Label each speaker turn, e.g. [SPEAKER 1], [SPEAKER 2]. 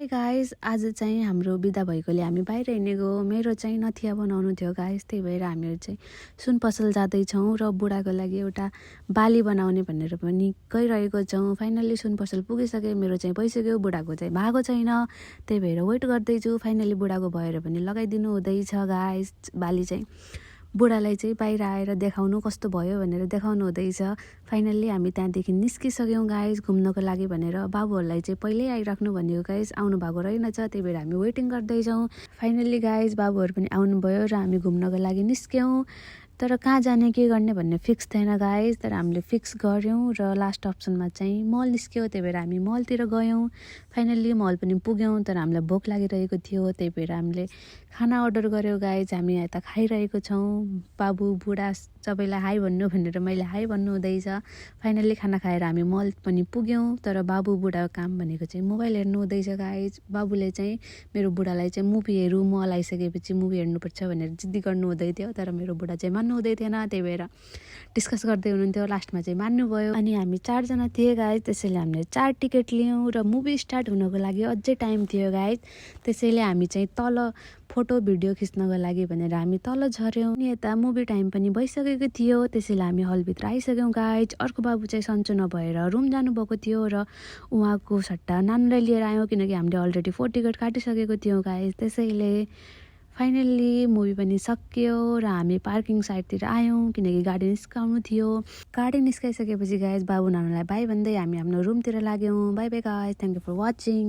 [SPEAKER 1] Hey guys आज चाहिँ हाम्रो बिदा भएकोले हामी बाहिर हिँडेको मेरो चाहिँ नथिया बनाउनु थियो गाइस। त्यही भएर हामीहरू चाहिँ सुन पसल जाँदैछौँ र बुढाको लागि एउटा बाली बनाउने भनेर पनि गइरहेको छौँ। फाइनल्ली सुन पसल पुगिसक्यो, मेरो चाहिँ भइसक्यो, बुढाको चाहिँ भएको छैन। त्यही भएर वेट गर्दैछु। फाइनल्ली बुढाको भएर पनि लगाइदिनु हुँदैछ गाइस। बाली चाहिँ बुढालाई चाहिँ बाहिर आएर देखाउनु कस्तो भयो भनेर देखाउनु हुँदैछ। फाइनल्ली हामी त्यहाँदेखि निस्किसक्यौँ गाइस घुम्नको लागि भनेर। बाबुहरूलाई चाहिँ पहिल्यै आइराख्नु भनेको गाइस, आउनु भएको रहेनछ, त्यही भएर हामी वेटिङ गर्दैछौँ। फाइनल्ली गाइस बाबुहरू पनि आउनुभयो र हामी घुम्नको लागि निस्क्यौँ। तर कहाँ जाने के गर्ने भन्ने फिक्स थिएन गाइस, तर हामीले फिक्स गऱ्यौँ र लास्ट अप्सनमा चाहिँ मल निस्क्यो। त्यही भएर हामी मलतिर गयौँ। फाइनल्ली मल पनि पुग्यौँ, तर हामीलाई भोक लागिरहेको थियो। त्यही भएर हामीले खाना अर्डर गऱ्यौँ गाइस। हामी यहाँ त खाइरहेको छौँ। बाबु बुढा सबैलाई हाई भन्नु भनेर मैले हाई भन्नु हुँदैछ। फाइनल्ली खाना खाएर हामी मल पनि पुग्यौँ। तर बाबु बुढाको काम भनेको चाहिँ मोबाइल हेर्नु हुँदैछ गाइस। बाबुले चाहिँ मेरो बुढालाई चाहिँ मुभी हेरौँ, मल आइसकेपछि मुभी हेर्नुपर्छ भनेर जिद्दी गर्नु हुँदै थियो। तर मेरो बुढा चाहिँ मान्नु हुँदै थिएन, त्यही भएर डिस्कस गर्दै हुनुहुन्थ्यो। लास्टमा चाहिँ मान्नुभयो। अनि हामी 4 जना थिए गाइस, त्यसैले हामीले 4 टिकट लियौँ र मुभी स्टार्ट हुनको लागि अझै टाइम थियो गाइस। त्यसैले हामी चाहिँ तल फोटो भिडियो खिच्नको लागि भनेर हामी तल झऱ्यौँ। अनि यता मुभी टाइम पनि भइसकेको थियो, त्यसैले हामी हलभित्र आइसक्यौँ गाइस। अर्को बाबु चाहिँ सन्चो नभएर रुम जानुभएको थियो र उहाँको सट्टा नानीलाई लिएर आयौँ, किनकि हामीले अलरेडी 4 टिकट काटिसकेको थियौँ गाइस। त्यसैले फाइनल्ली मुभी पनि सकियो र हामी पार्किङ साइडतिर आयौँ, किनकि गाडी निस्काउनु थियो। गाडी निस्काइसकेपछि गाइस बाबु नानालाई बाई भन्दै हामी हाम्रो रुमतिर लाग्यौँ। Bye bye guys, thank you for watching.